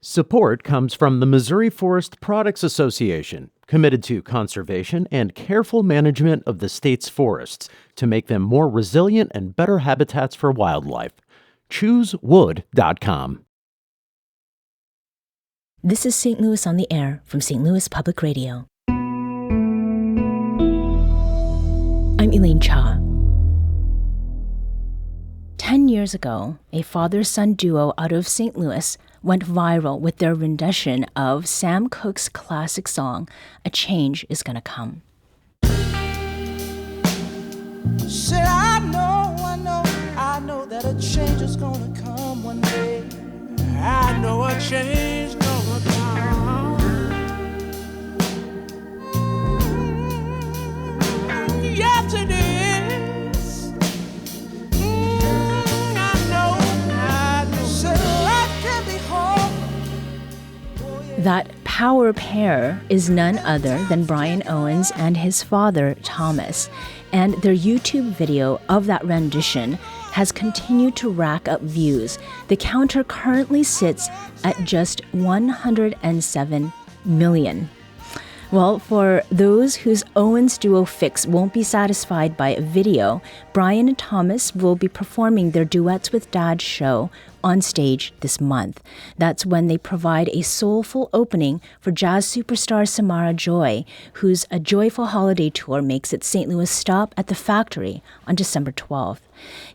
Support comes from the Missouri Forest Products Association, committed to conservation and careful management of the state's forests to make them more resilient and better habitats for wildlife. ChooseWood.com. This is St. Louis on the Air from St. Louis Public Radio. I'm Elaine Cha. 10 years ago, a father-son duo out of St. Louis went viral with their rendition of Sam Cooke's classic song, A Change Is Gonna Come. Said I know that a change is gonna come one day. I know a change gonna come. Yes, it is. I know. Said life can be hard. Oh, yeah. That power pair is none other than Brian Owens and his father, Thomas. And their YouTube video of that rendition has continued to rack up views. The counter currently sits at just 107 million. Well, for those whose Owens duo fix won't be satisfied by a video, Brian and Thomas will be performing their Duets With Dad show on stage this month. That's when they provide a soulful opening for jazz superstar Samara Joy, whose A Joyful Holiday tour makes its St. Louis stop at the Factory on December 12th.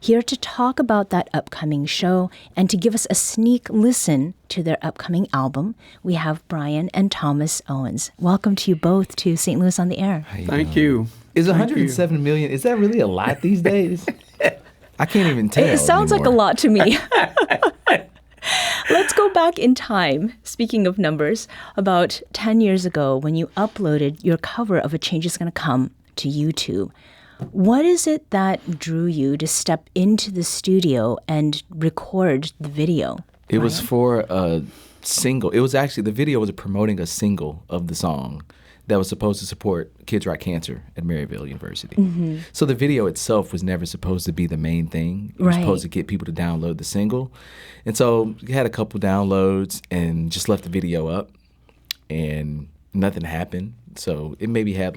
Here to talk about that upcoming show and to give us a sneak listen to their upcoming album, we have Brian and Thomas Owens. Welcome to you both to St. Louis on the Air. Thank you. Is 107 million, is that really a lot these days? I can't even tell. It sounds anymore. like a lot to me. Let's go back in time. Speaking of numbers, about 10 years ago when you uploaded your cover of A Change Is Gonna Come to YouTube, what is it that drew you to step into the studio and record the video? It was for a single. It was actually, the video was promoting a single of the song that was supposed to support Kids Rock Cancer at Maryville University. Mm-hmm. So the video itself was never supposed to be the main thing. It was supposed to get people to download the single. And so we had a couple downloads and just left the video up and nothing happened. So it maybe had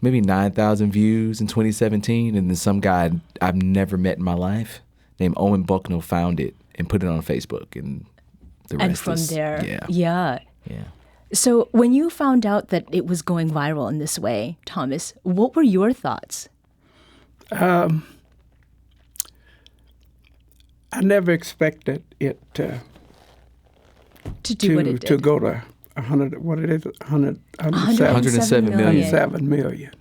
maybe 9,000 views in 2017. And then some guy I've never met in my life named Owen Bucknell found it and put it on Facebook. And the rest And from is, there, Yeah. So when you found out that it was going viral in this way, Thomas, what were your thoughts? I never expected it To do what it did. to go to 107 million. 107 million.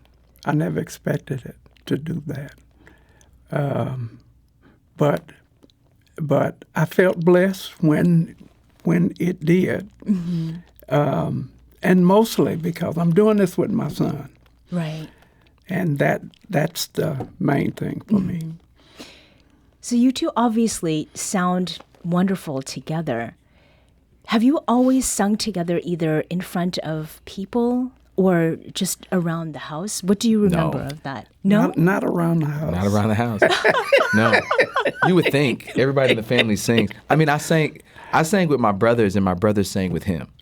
I never expected it to do that. But I felt blessed when it did. Mm-hmm. And mostly because I'm doing this with my son. Right. And that's the main thing for me. So you two obviously sound wonderful together. Have you always sung together either in front of people or just around the house? What do you remember of that? No? Not around the house. Not around the house. No. You would think everybody in the family sings. I mean, I sang with my brothers, and my brothers sang with him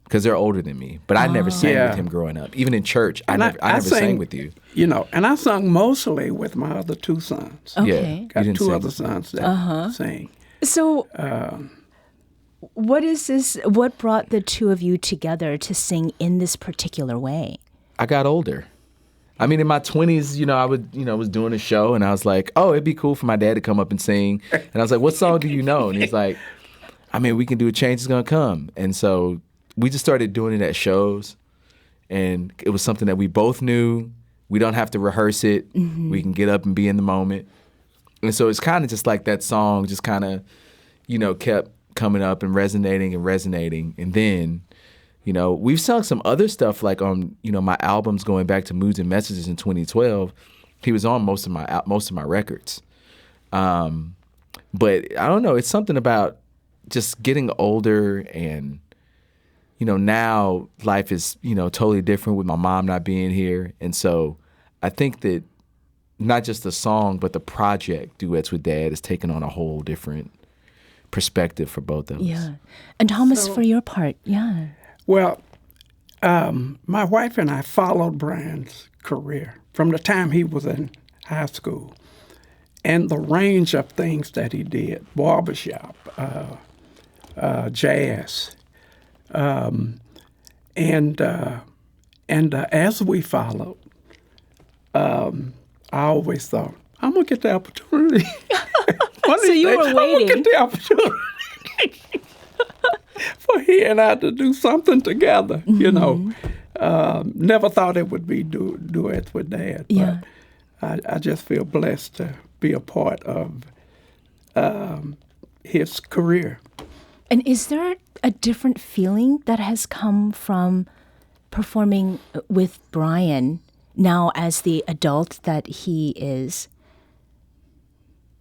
because they're older than me. But I never sang with him growing up. Even in church, I never sang with you. You know, and I sung mostly with my other two sons. Okay. Got didn't two sing. other sons that sing. So what is this? What brought the two of you together to sing in this particular way? I got older. I mean, in my 20s, I was doing a show, and I was like, oh, it'd be cool for my dad to come up and sing. And I was like, what song do you know? And he's like, I mean, we can do A Change Is Gonna Come. And so we just started doing it at shows, and it was something that we both knew. We don't have to rehearse it. Mm-hmm. We can get up and be in the moment. And so it's kind of just like that song just kind of, kept coming up and resonating. And then, we've sung some other stuff like on, my albums going back to Moods and Messages in 2012. He was on most of my records. But I don't know, it's something about just getting older and, now life is, totally different with my mom not being here. And so I think that not just the song, but the project Duets with Dad has taken on a whole different perspective for both of us. Yeah. And Thomas, for your part, yeah. Well, my wife and I followed Brian's career from the time he was in high school and the range of things that he did, barbershop, jazz. And as we followed, I always thought, I'm going to get the opportunity. So you were I'm going to waiting. get the opportunity for he and I to do something together, you know. Never thought it would be Duets with Dad, Yeah. but I just feel blessed to be a part of his career. And is there a different feeling that has come from performing with Brian now as the adult that he is?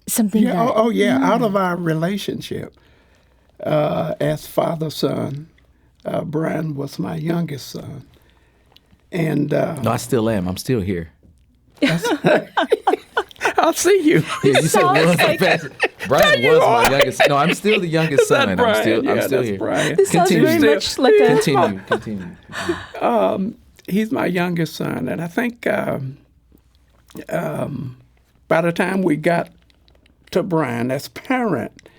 Something Yeah, that out of our relationship as father-son, Brian was my youngest son. And No, I still am. I'm still here. I'll see you. Yeah, you said was Brian was my youngest. No, I'm still the youngest Is that son. Brian? I'm still Yeah, that's here. Brian. this sounds Continue. very much like a Continue. He's my youngest son, and I think by the time we got to Brian as parent,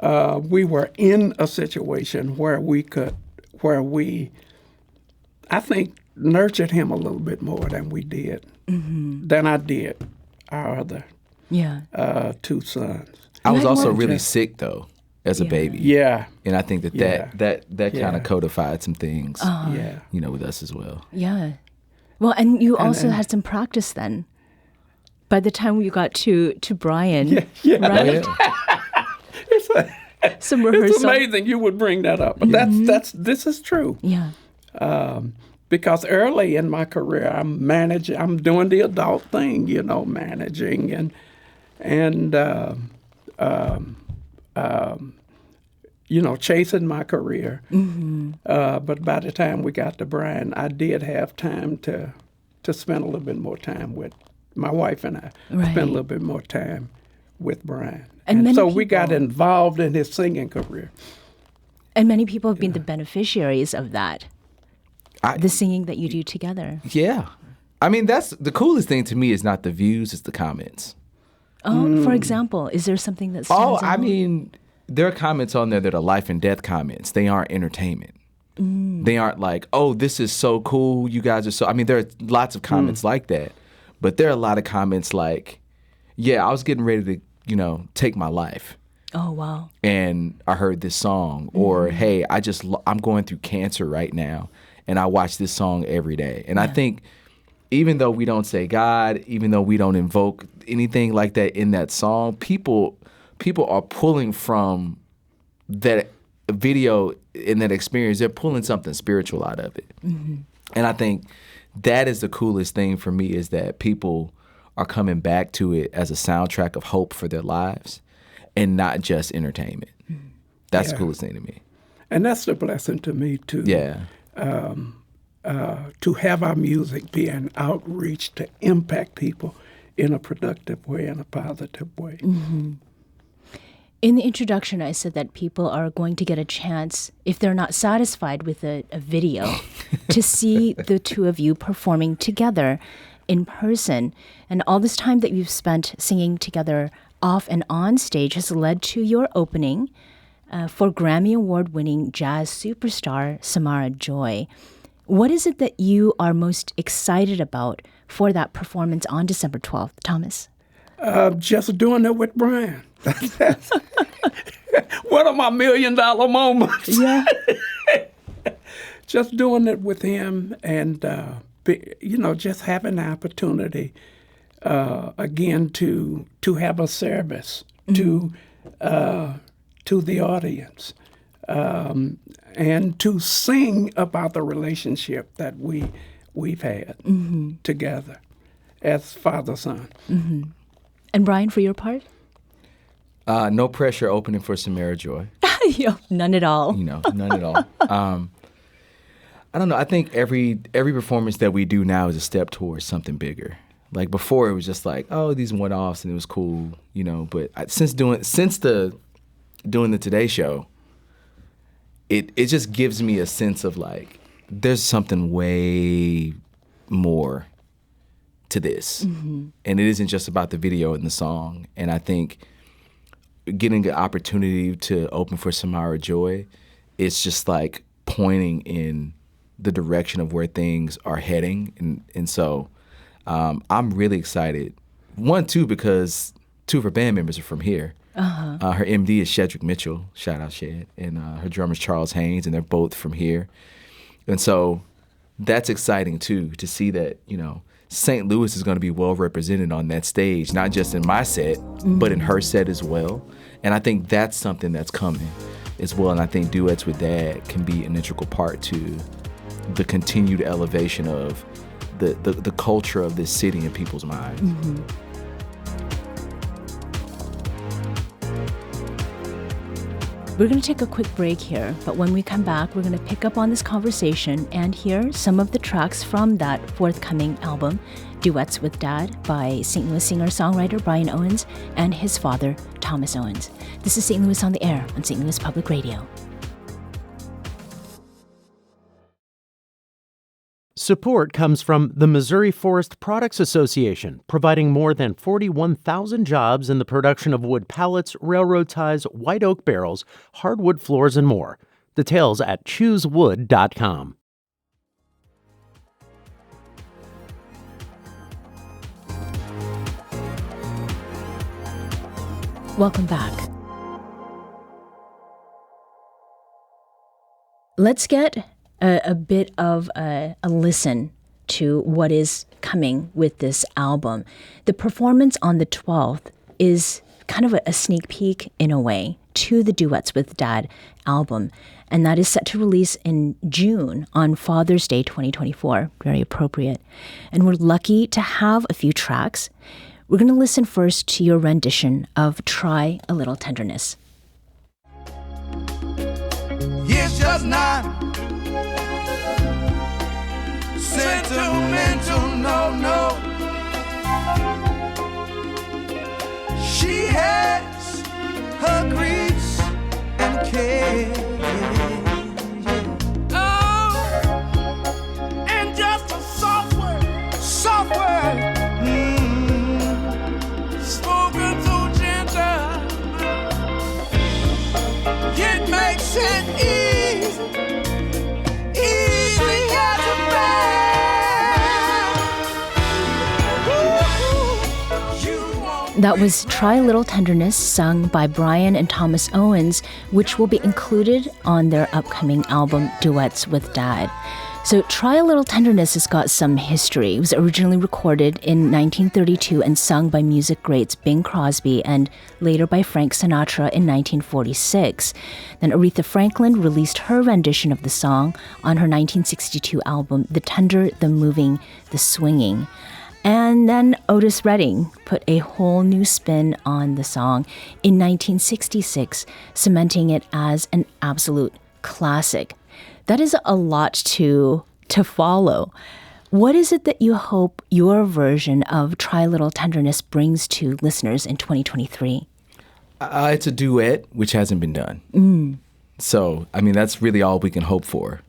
we were in a situation where I think, nurtured him a little bit more than we did, than I did our other two sons. I was had also more really just- sick though as a baby. Yeah, And I think that Yeah. that kind Yeah. of codified some things, yeah. you know, with us as well. Yeah. Well, and you also and- had some practice then. By the time you got to Brian, Yeah. right? Some It's rehearsal. amazing you would bring that up, but this is true. Yeah. Because early in my career, I'm doing the adult thing, you know, managing and you know, chasing my career. But by the time we got to Brian, I did have time to spend a little bit more time with my wife, and I Right. spent a little bit more time with Brian. And many so we got people- involved in his singing career. And many people have been the beneficiaries of that. The singing that you do together. Yeah. I mean, that's the coolest thing to me is not the views, it's the comments. Oh, for example, is there something that Oh, stands I out? mean, there are comments on there that are life and death comments. They aren't entertainment. They aren't like, oh, this is so cool. You guys are so. I mean, there are lots of comments like that. But there are a lot of comments like, yeah, I was getting ready to, you know, take my life. Oh, wow. And I heard this song. Or, hey, I'm going through cancer right now. And I watch this song every day. And I think even though we don't say God, even though we don't invoke anything like that in that song, people are pulling from that video in that experience. They're pulling something spiritual out of it. And I think that is the coolest thing for me is that people are coming back to it as a soundtrack of hope for their lives and not just entertainment. That's the Yeah. coolest thing to me. And that's the blessing to me, too. Yeah. To have our music be an outreach to impact people in a productive way, in a positive way. In the introduction, I said that people are going to get a chance, if they're not satisfied with a video, to see the two of you performing together in person. And all this time that you've spent singing together off and on stage has led to your opening for Grammy Award-winning jazz superstar Samara Joy. What is it that you are most excited about for that performance on December 12th, Thomas? Just doing it with Brian. That's one of my $1 million moments. Yeah. Just doing it with him and, just having the opportunity, again, to have a service to the audience and to sing about the relationship that we've had together as father-son. And Brian, for your part? No pressure opening for Samara Joy. Yeah, none at all. You know, none at all. I don't know. I think every performance that we do now is a step towards something bigger. Like before, it was just like, oh, these one-offs and it was cool, you know. But since the doing the Today Show, it just gives me a sense of like, there's something way more to this. And it isn't just about the video and the song. And I think getting an opportunity to open for Samara Joy, it's just like pointing in the direction of where things are heading. And so I'm really excited. One, too, because two of her band members are from here. Her MD is Shedrick Mitchell, shout out Shed, and her drummer's Charles Haynes, and they're both from here. And so that's exciting, too, to see that, you know, St. Louis is going to be well represented on that stage, not just in my set, but in her set as well. And I think that's something that's coming as well. And I think Duets with Dad can be an integral part to the continued elevation of the culture of this city in people's minds. We're going to take a quick break here, but when we come back, we're going to pick up on this conversation and hear some of the tracks from that forthcoming album, Duets with Dad, by St. Louis singer-songwriter Brian Owens and his father, Thomas Owens. This is St. Louis on the Air on St. Louis Public Radio. Support comes from the Missouri Forest Products Association, providing more than 41,000 jobs in the production of wood pallets, railroad ties, white oak barrels, hardwood floors, and more. Details at choosewood.com. Welcome back. Let's get a bit of a listen to what is coming with this album. The performance on the 12th is kind of a sneak peek, in a way, to the Duets with Dad album, and that is set to release in June on Father's Day 2024. Very appropriate. And we're lucky to have a few tracks. We're going to listen first to your rendition of Try a Little Tenderness. It's just not sentimental, no. She has her griefs and cares. Oh, and just a soft word, spoken so gentle, it makes it easy to bear. That was Try a Little Tenderness, sung by Brian and Thomas Owens, which will be included on their upcoming album, Duets with Dad. So Try a Little Tenderness has got some history. It was originally recorded in 1932 and sung by music greats Bing Crosby and later by Frank Sinatra in 1946. Then Aretha Franklin released her rendition of the song on her 1962 album, The Tender, The Moving, The Swinging. And then Otis Redding put a whole new spin on the song in 1966, cementing it as an absolute classic. That is a lot to follow. What is it that you hope your version of Try a Little Tenderness brings to listeners in 2023? It's a duet, which hasn't been done. So, I mean, that's really all we can hope for.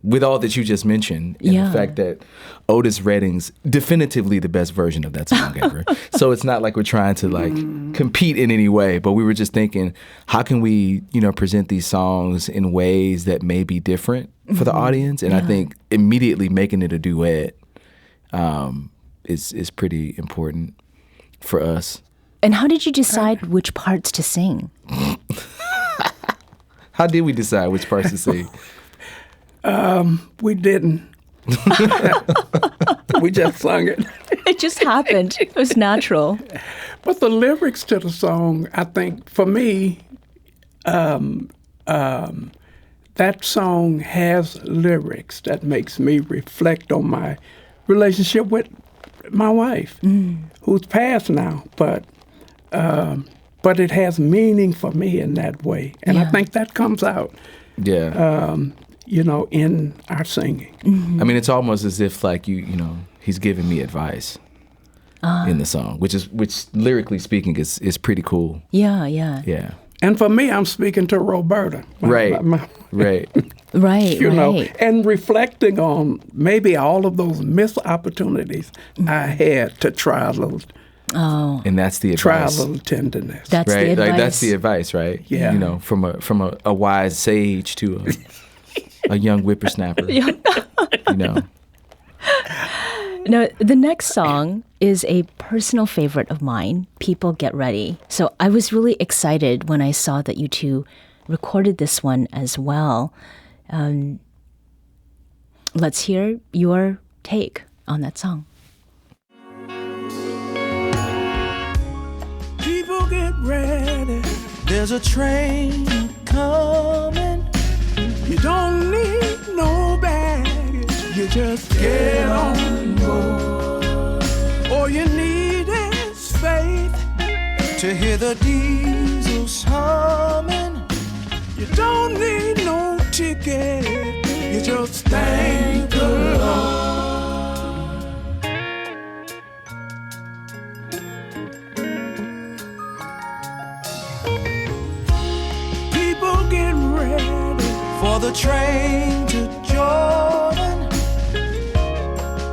With all that you just mentioned, and the fact that Otis Redding's definitively the best version of that song ever. So it's not like we're trying to compete in any way, but we were just thinking, how can we, present these songs in ways that may be different for the audience? And I think immediately making it a duet is pretty important for us. And how did you decide which parts to sing? How did we decide which parts to sing? We didn't. We just sung it. It just happened. It was natural. But the lyrics to the song, I think, for me, that song has lyrics that makes me reflect on my relationship with my wife, who's passed now. But it has meaning for me in that way. And I think that comes out. Yeah. In our singing. I mean, it's almost as if he's giving me advice in the song, which lyrically speaking is pretty cool. Yeah. And for me, I'm speaking to Roberta. Right. Right. Right, You know, right. and reflecting on maybe all of those missed opportunities I had to try a little And that's the try a advice. little tenderness. That's the Right, advice. like that's the advice, right? Yeah. You know, from a wise sage to a young whippersnapper. You know, Now, the next song is a personal favorite of mine, People Get Ready. So I was really excited when I saw that you two recorded this one as well. Let's hear your take on that song. People get ready. There's a train coming. You don't need no baggage. You just get on board. All you need is faith to hear the diesels humming. You don't need no ticket. You just thank the Lord. People get ready for the train to Jordan,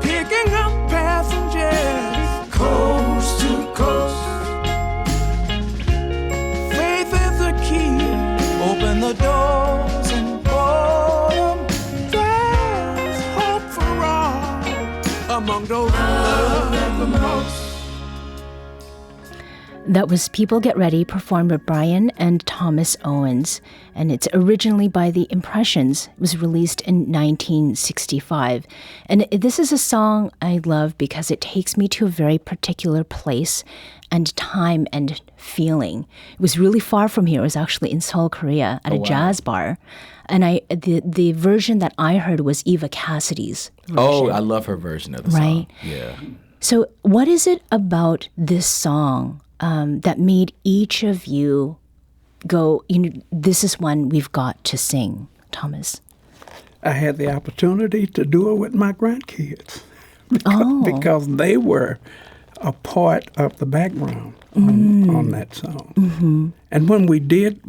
picking up passengers coast to coast. Faith is the key. Open the doors and board 'em. There's hope for all among those who love the most. That was People Get Ready, performed by Brian and Thomas Owens. And it's originally by The Impressions. It was released in 1965. And this is a song I love because it takes me to a very particular place and time and feeling. It was really far from here. It was actually in Seoul, Korea, at a jazz bar. And the version that I heard was Eva Cassidy's version. oh, I love her version of the Right. song. Yeah. So, what is it about this song that made each of you go, this is one we've got to sing, Thomas? I had the opportunity to do it with my grandkids Oh. because they were a part of the background on that song. Mm-hmm. And when we did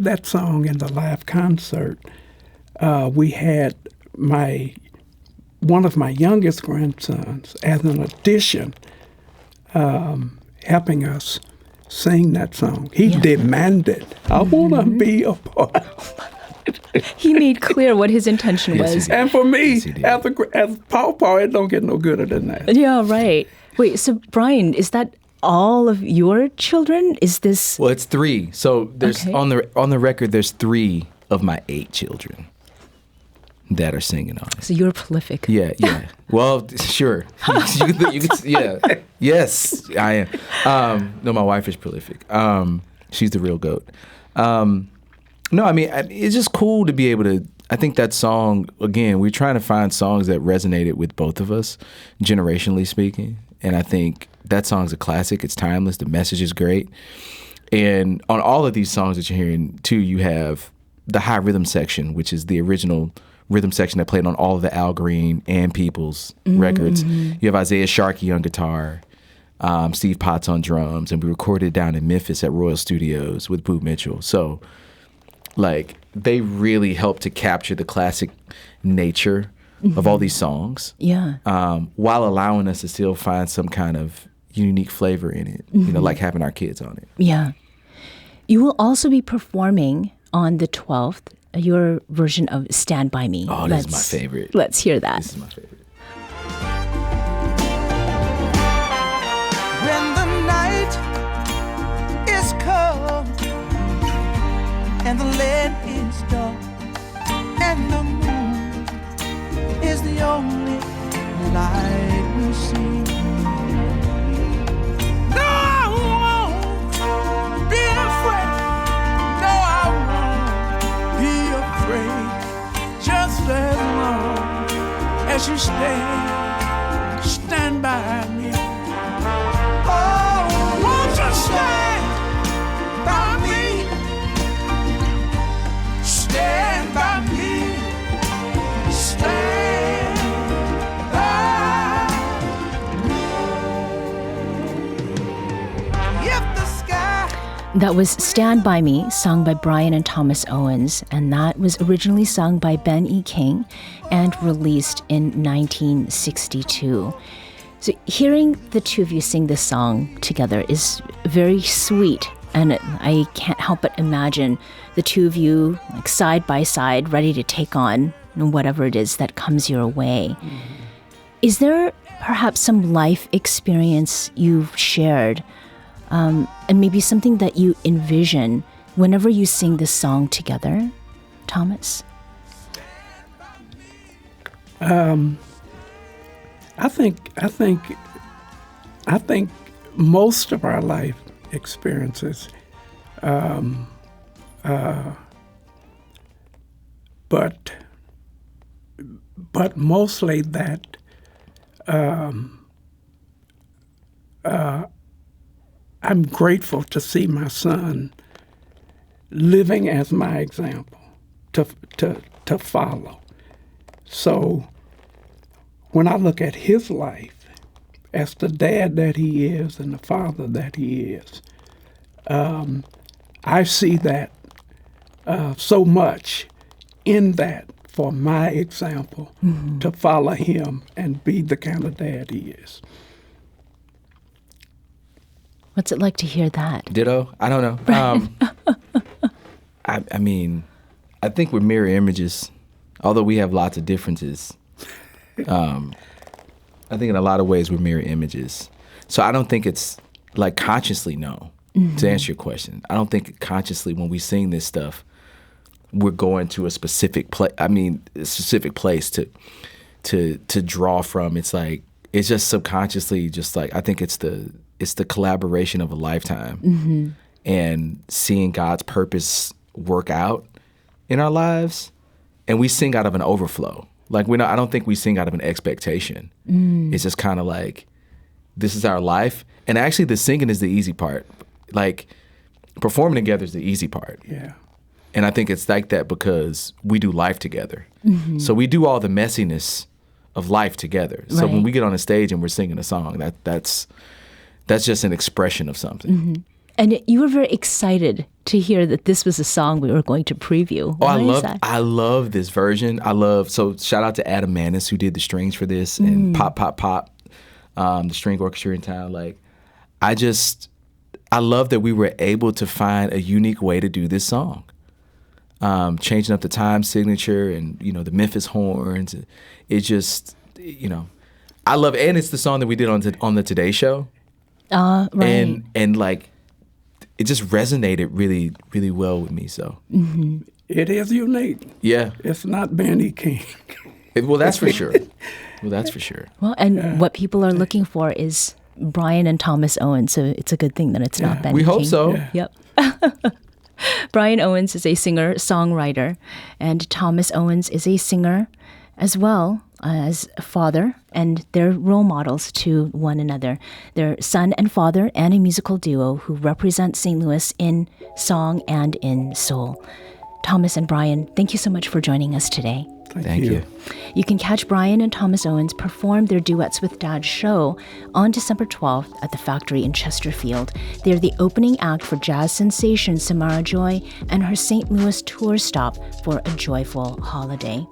that song in the live concert, we had one of my youngest grandsons as an addition helping us sing that song. He demanded, I want to be a part. He made clear what his intention Yes, he was. did. And for me, Yes, he did. as Paw, it don't get no gooder than that. Yeah, right. Wait, so Brian, is that all of your children? Is this... Well, it's 3. So there's Okay. on the record. There's 3 of my 8 children that are singing on it. So you're prolific. Yeah, yeah. Well, sure. you could, yeah. Yes, I am. No, my wife is prolific. She's the real goat. No, I mean, it's just cool to be able to, I think that song, again, we're trying to find songs that resonated with both of us, generationally speaking. And I think that song's a classic. It's timeless. The message is great. And on all of these songs that you're hearing, too, you have the high rhythm section, which is the original rhythm section that played on all of the Al Green and Peoples records. You have Isaiah Sharkey on guitar, Steve Potts on drums, and we recorded it down in Memphis at Royal Studios with Boo Mitchell. So, like, they really helped to capture the classic nature of all these songs, Yeah. while allowing us to still find some kind of unique flavor in it, you know, like having our kids on it. Yeah. You will also be performing on the 12th, your version of Stand By Me. Oh, this is my favorite. Let's hear that. This is my favorite. When the night is cold and the land is dark and the moon is the only light we see. No, I won't be afraid. No, I won't be afraid. Just as long as you stand by me. Oh, won't you stand by me? Stand by me. Stand by me. If the sky That was Stand By Me, sung by Brian and Thomas Owens, and that was originally sung by Ben E. King and released in 1962. So hearing the two of you sing this song together is very sweet, and I can't help but imagine the two of you like side by side, ready to take on whatever it is that comes your way. Mm-hmm. Is there perhaps some life experience you've shared, and maybe something that you envision whenever you sing this song together, Thomas? I think most of our life experiences, but mostly that I'm grateful to see my son living as my example to follow. So when I look at his life as the dad that he is and the father that he is, I see that so much in that for my example, to follow him and be the kind of dad he is. What's it like to hear that? Ditto? I don't know. I mean, I think we're mirror images, although we have lots of differences. I think in a lot of ways we're mirror images. So I don't think it's like consciously no, to answer your question. I don't think consciously when we sing this stuff, we're going to a specific place. I mean, a specific place to draw from. It's like it's just subconsciously, just like I think it's the collaboration of a lifetime, and seeing God's purpose work out in our lives, and we sing out of an overflow. Like I don't think we sing out of an expectation. It's just kind of like this is our life, and actually the singing is the easy part. Like performing together is the easy part. Yeah. And I think it's like that because we do life together. So we do all the messiness of life together. So when we get on a stage and we're singing a song, that's just an expression of something. And you were very excited to hear that this was a song we were going to preview. Why is that? I love this version. So shout out to Adam Manis who did the strings for this, and Pop, the string orchestra in town. Like, I love that we were able to find a unique way to do this song. Changing up the time signature and, the Memphis horns. It just, I love it. And it's the song that we did on the Today Show. Right. And like, it just resonated really, really well with me. So It is unique. Yeah. It's not Benny King. Well, that's for sure. Well, and what people are looking for is Brian and Thomas Owens, so it's a good thing that it's not Ben We King. hope so. Yeah. Yep. Brian Owens is a singer-songwriter, and Thomas Owens is a singer as well as a father, and they're role models to one another. They're son and father and a musical duo who represent St. Louis in song and in soul. Thomas and Brian, thank you so much for joining us today. Thank you. You can catch Brian and Thomas Owens perform their Duets with Dad show on December 12th at the Factory in Chesterfield. They're the opening act for jazz sensation Samara Joy and her St. Louis tour stop for a joyful holiday.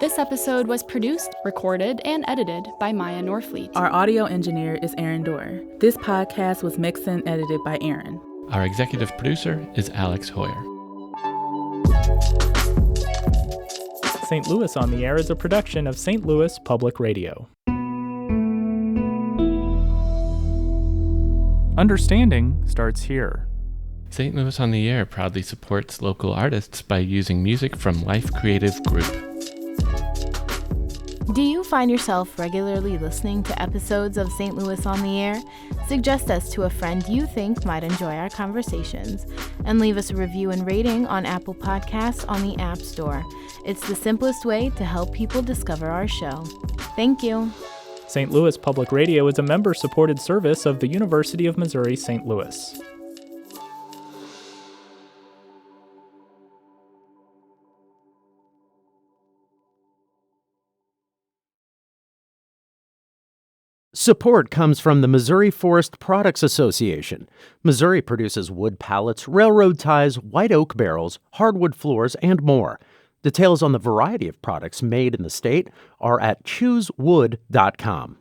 This episode was produced, recorded, and edited by Maya Norfleet. Our audio engineer is Aaron Dorr. This podcast was mixed and edited by Aaron. Our executive producer is Alex Hoyer. St. Louis on the Air is a production of St. Louis Public Radio. Understanding starts here. St. Louis on the Air proudly supports local artists by using music from Life Creative Group. Do you find yourself regularly listening to episodes of St. Louis on the Air? Suggest us to a friend you think might enjoy our conversations, and leave us a review and rating on Apple Podcasts on the App Store. It's the simplest way to help people discover our show. Thank you. St. Louis Public Radio is a member-supported service of the University of Missouri St. Louis. Support comes from the Missouri Forest Products Association. Missouri produces wood pallets, railroad ties, white oak barrels, hardwood floors, and more. Details on the variety of products made in the state are at choosewood.com.